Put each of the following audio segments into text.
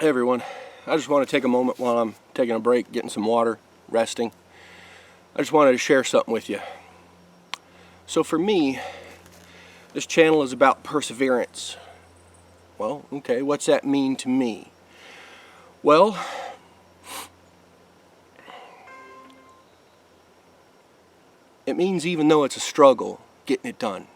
Hey everyone, I just want to take a moment while I'm taking a break, getting some water, resting. I just wanted to share something with you. So for me, this channel is about perseverance. Well, okay, what's that mean to me? Well, it means even though it's a struggle, getting it done.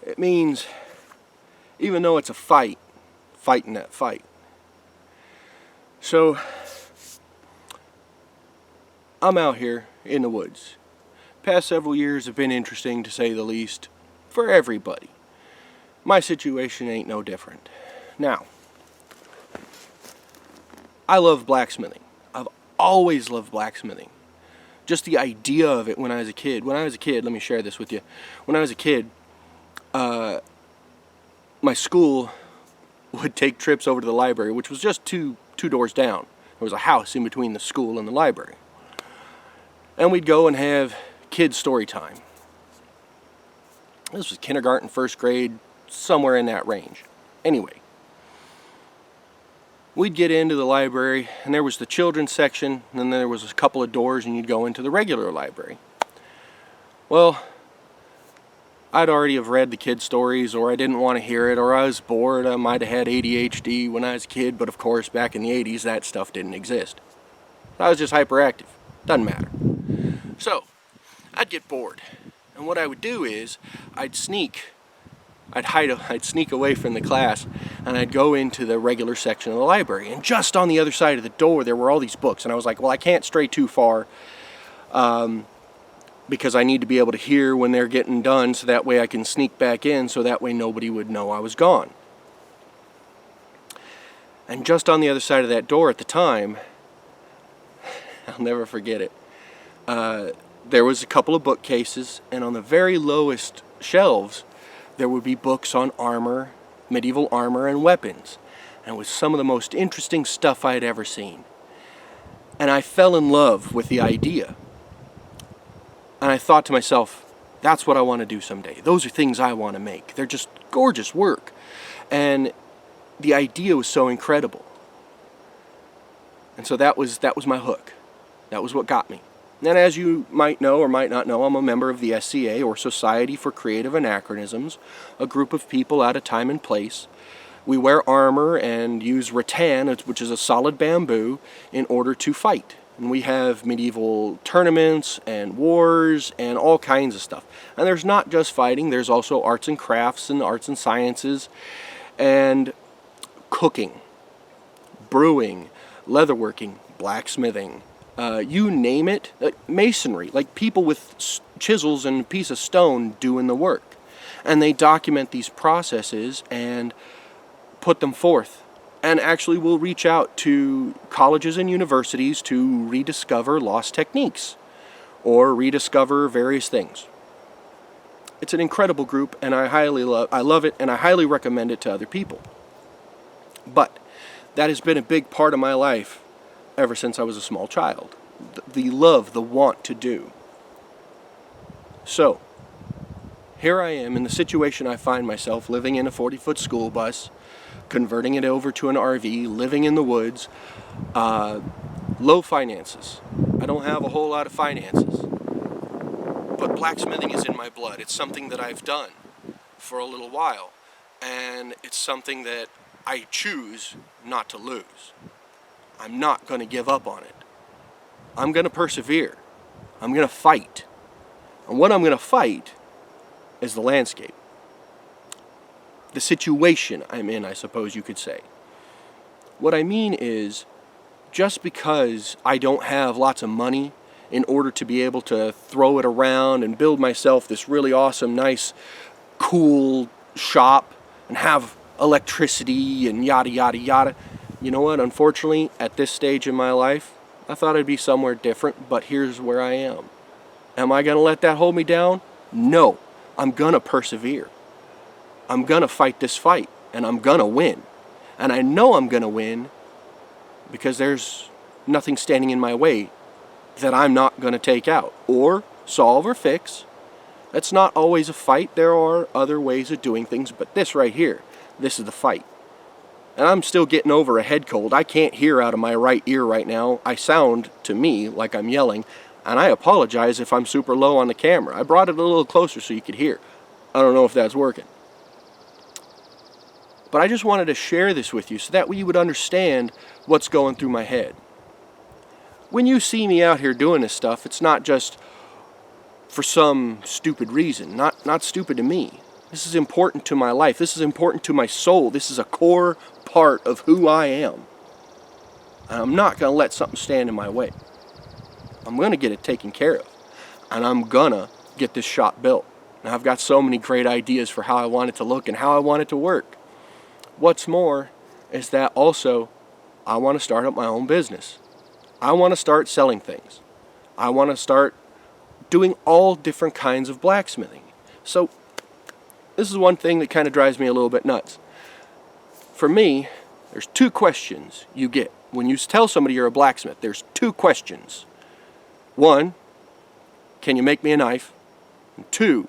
It means even though it's a fight, fighting that fight. So, I'm out here in the woods. Past several years have been interesting, to say the least, for everybody. My situation ain't no different. Now, I love blacksmithing. I've always loved blacksmithing. Just the idea of it when I was a kid. When I was a kid, let me share this with you. When I was a kid, my school would take trips over to the library, which was just two doors down. There was a house in between the school and the library. And we'd go and have kids' story time. This was kindergarten, first grade, somewhere in that range. Anyway, we'd get into the library, and there was the children's section, and then there was a couple of doors, and you'd go into the regular library. Well, I'd already have read the kids' stories, or I didn't want to hear it, or I was bored. I might have had ADHD when I was a kid, but of course, back in the 80s, that stuff didn't exist. I was just hyperactive. Doesn't matter. So, I'd get bored. And what I would do is, I'd sneak away from the class, and I'd go into the regular section of the library. And just on the other side of the door, there were all these books. And I was like, well, I can't stray too far, because I need to be able to hear when they're getting done, so that way I can sneak back in, so that way nobody would know I was gone. And just on the other side of that door at the time, I'll never forget it, there was a couple of bookcases, and on the very lowest shelves, there would be books on armor, medieval armor and weapons. And it was some of the most interesting stuff I had ever seen. And I fell in love with the idea. And I thought to myself, that's what I want to do someday. Those are things I want to make. They're just gorgeous work. And the idea was so incredible. And so that was my hook. That was what got me. And as you might know or might not know, I'm a member of the SCA, or Society for Creative Anachronisms, a group of people at a time and place. We wear armor and use rattan, which is a solid bamboo, in order to fight. And we have medieval tournaments and wars and all kinds of stuff. And there's not just fighting, there's also arts and crafts and arts and sciences and cooking, brewing, leatherworking, blacksmithing, you name it, masonry, like people with chisels and a piece of stone doing the work. And they document these processes and put them forth. And actually will reach out to colleges and universities to rediscover lost techniques or rediscover various things. It's an incredible group, and I love it, and I highly recommend it to other people. But that has been a big part of my life ever since I was a small child. The love, the want to do. So, here I am in the situation I find myself, living in a 40-foot school bus, converting it over to an RV, living in the woods, low finances. I don't have a whole lot of finances. But blacksmithing is in my blood. It's something that I've done for a little while. And it's something that I choose not to lose. I'm not going to give up on it. I'm going to persevere. I'm going to fight. And what I'm going to fight is the landscape. The situation I'm in, I suppose you could say. What I mean is, just because I don't have lots of money in order to be able to throw it around and build myself this really awesome, nice, cool shop and have electricity and yada, yada, yada. You know what? Unfortunately, at this stage in my life, I thought I'd be somewhere different, but here's where I am. Am I going to let that hold me down? No. I'm going to persevere. I'm going to fight this fight, and I'm going to win. And I know I'm going to win because there's nothing standing in my way that I'm not going to take out or solve or fix. That's not always a fight. There are other ways of doing things, but this right here, this is the fight. And I'm still getting over a head cold. I can't hear out of my right ear right now. I sound, to me, like I'm yelling. And I apologize if I'm super low on the camera. I brought it a little closer so you could hear. I don't know if that's working. But I just wanted to share this with you so that way you would understand what's going through my head. When you see me out here doing this stuff, it's not just for some stupid reason. Not stupid to me. This is important to my life. This is important to my soul. This is a core part of who I am. And I'm not going to let something stand in my way. I'm going to get it taken care of. And I'm going to get this shop built. And I've got so many great ideas for how I want it to look and how I want it to work. What's more is that also I want to start up my own business. I want to start selling things. I want to start doing all different kinds of blacksmithing. So this is one thing that kind of drives me a little bit nuts. For me, there's two questions you get. When you tell somebody you're a blacksmith, there's two questions. One, can you make me a knife? And two,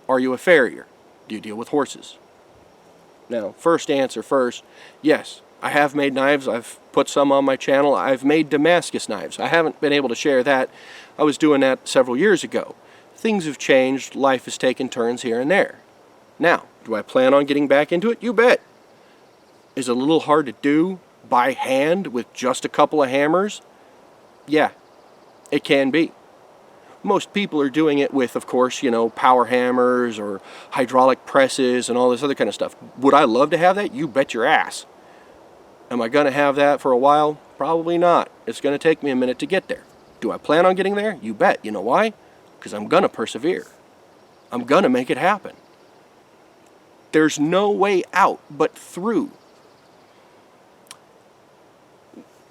are you a farrier? Do you deal with horses? Now, first answer first, yes, I have made knives. I've put some on my channel. I've made Damascus knives. I haven't been able to share that. I was doing that several years ago. Things have changed. Life has taken turns here and there. Now, do I plan on getting back into it? You bet. Is it a little hard to do by hand with just a couple of hammers? Yeah, it can be. Most people are doing it with, of course, power hammers or hydraulic presses and all this other kind of stuff. Would I love to have that? You bet your ass. Am I going to have that for a while? Probably not. It's going to take me a minute to get there. Do I plan on getting there? You bet. You know why? Because I'm going to persevere. I'm going to make it happen. There's no way out but through.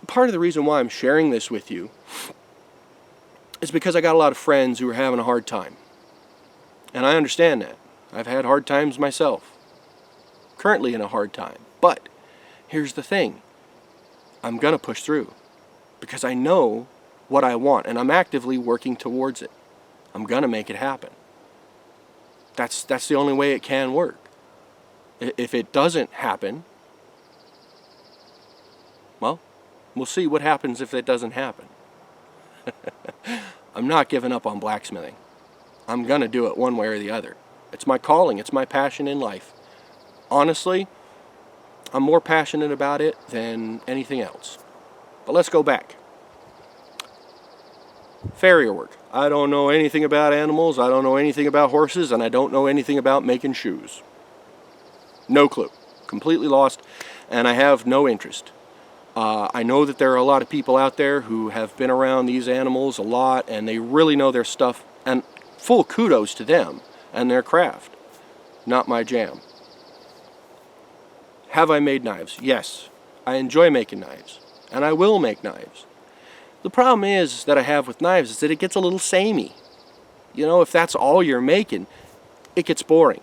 Part of the reason why I'm sharing this with you is because I got a lot of friends who are having a hard time. And I understand that. I've had hard times myself. Currently in a hard time. But here's the thing. I'm going to push through. Because I know what I want. And I'm actively working towards it. I'm going to make it happen. That's the only way it can work. If it doesn't happen, well, we'll see what happens if it doesn't happen. I'm not giving up on blacksmithing. I'm going to do it one way or the other. It's my calling. It's my passion in life. Honestly, I'm more passionate about it than anything else. But let's go back. Farrier work. I don't know anything about animals. I don't know anything about horses. And I don't know anything about making shoes. No clue. Completely lost. And I have no interest. I know that there are a lot of people out there who have been around these animals a lot and they really know their stuff, and full kudos to them and their craft. Not my jam. Have I made knives? Yes. I enjoy making knives and I will make knives. The problem is that I have with knives is that it gets a little samey. If that's all you're making, it gets boring.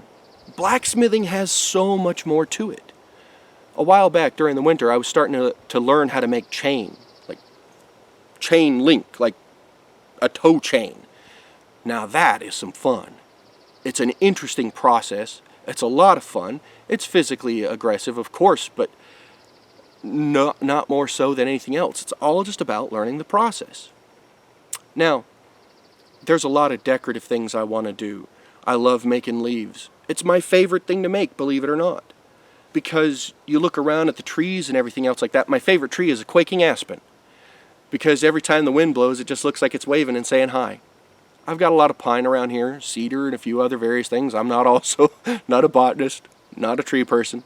Blacksmithing has so much more to it. A while back during the winter, I was starting to learn how to make chain. Like chain link, like a tow chain. Now that is some fun. It's an interesting process. It's a lot of fun. It's physically aggressive, of course, but not more so than anything else. It's all just about learning the process. Now, there's a lot of decorative things I want to do. I love making leaves. It's my favorite thing to make, believe it or not. Because you look around at the trees and everything else like that. My favorite tree is a quaking aspen. Because every time the wind blows, it just looks like it's waving and saying hi. I've got a lot of pine around here, cedar and a few other various things. I'm not a botanist, not a tree person.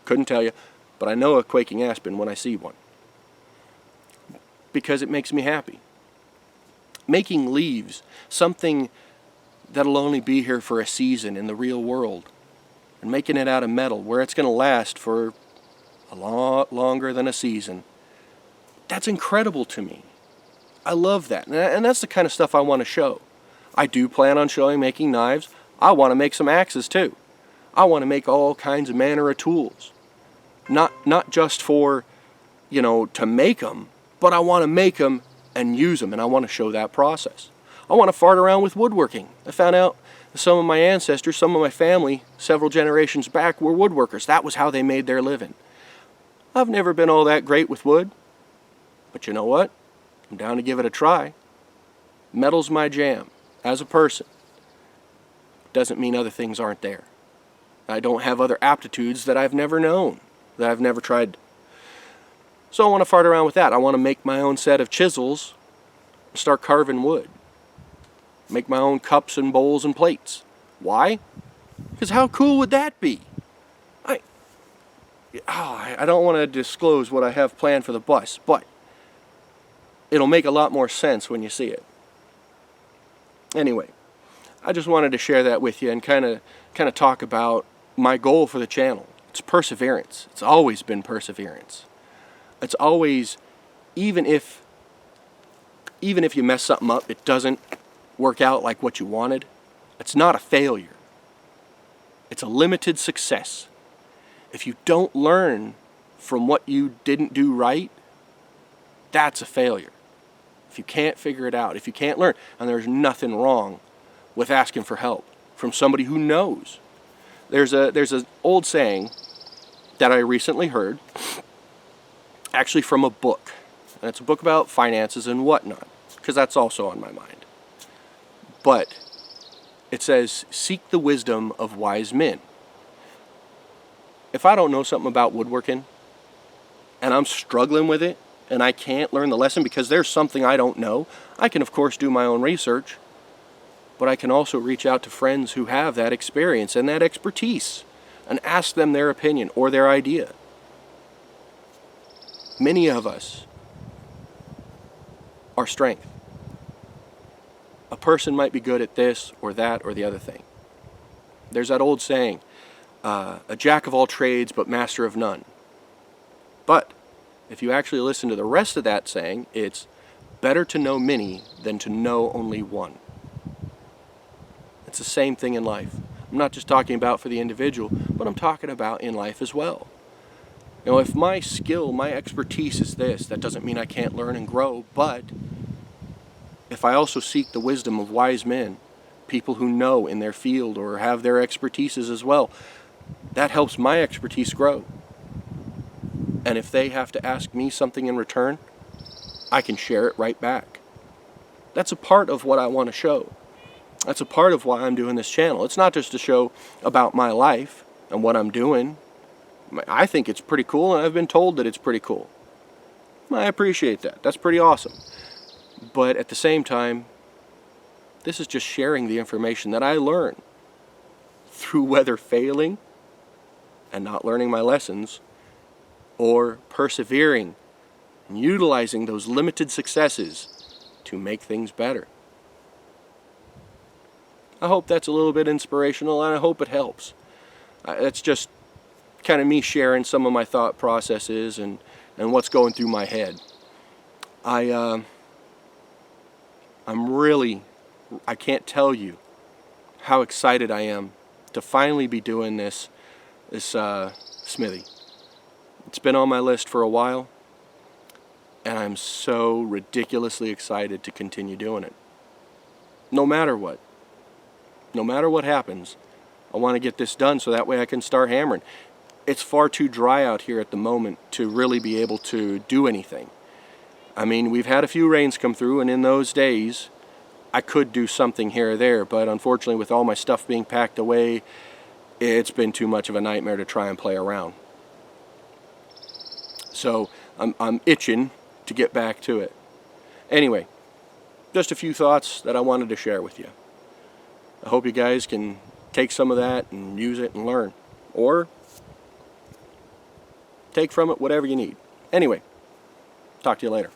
Couldn't tell you. But I know a quaking aspen when I see one. Because it makes me happy. Making leaves, something that'll only be here for a season in the real world. And making it out of metal where it's going to last for a lot longer than a season. That's incredible to me. I love that. And that's the kind of stuff I want to show. I do plan on showing making knives. I want to make some axes too. I want to make all kinds of manner of tools. Not just for, to make them, but I want to make them and use them, and I want to show that process. I want to fart around with woodworking. I found out some of my ancestors, some of my family, several generations back, were woodworkers. That was how they made their living. I've never been all that great with wood, but you know what? I'm down to give it a try. Metal's my jam. As a person, doesn't mean other things aren't there. I don't have other aptitudes that I've never known, that I've never tried. So I want to fart around with that. I want to make my own set of chisels and start carving wood. Make my own cups and bowls and plates. Why? Because how cool would that be? I don't want to disclose what I have planned for the bus, but it'll make a lot more sense when you see it. Anyway, I just wanted to share that with you and kind of talk about my goal for the channel. It's perseverance. It's always been perseverance. It's always, even if you mess something up, it doesn't work out like what you wanted, it's not a failure. It's a limited success. If you don't learn from what you didn't do right, that's a failure. If you can't figure it out, if you can't learn, and there's nothing wrong with asking for help from somebody who knows. There's an old saying that I recently heard, actually from a book. And it's a book about finances and whatnot, because that's also on my mind. But it says, seek the wisdom of wise men. If I don't know something about woodworking, and I'm struggling with it, and I can't learn the lesson because there's something I don't know, I can of course do my own research, but I can also reach out to friends who have that experience and that expertise and ask them their opinion or their idea. Many of us are strength. A person might be good at this or that or the other thing. There's that old saying, a jack of all trades but master of none. But if you actually listen to the rest of that saying, it's better to know many than to know only one. It's the same thing in life. I'm not just talking about for the individual, but I'm talking about in life as well. You know, if my skill, my expertise is this, that doesn't mean I can't learn and grow, but if I also seek the wisdom of wise men, people who know in their field or have their expertises as well, that helps my expertise grow. And if they have to ask me something in return, I can share it right back. That's a part of what I want to show. That's a part of why I'm doing this channel. It's not just a show about my life and what I'm doing. I think it's pretty cool, and I've been told that it's pretty cool. I appreciate that. That's pretty awesome. But at the same time, this is just sharing the information that I learn through whether failing and not learning my lessons or persevering and utilizing those limited successes to make things better. I hope that's a little bit inspirational, and I hope it helps. That's just kind of me sharing some of my thought processes and what's going through my head. I can't tell you how excited I am to finally be doing this smithy. It's been on my list for a while, and I'm so ridiculously excited to continue doing it. No matter what happens, I want to get this done so that way I can start hammering. It's far too dry out here at the moment to really be able to do anything. I mean, we've had a few rains come through, and in those days I could do something here or there, but unfortunately with all my stuff being packed away, it's been too much of a nightmare to try and play around. So I'm itching to get back to it. Anyway, just a few thoughts that I wanted to share with you. I hope you guys can take some of that and use it and learn, or take from it whatever you need. Anyway, talk to you later.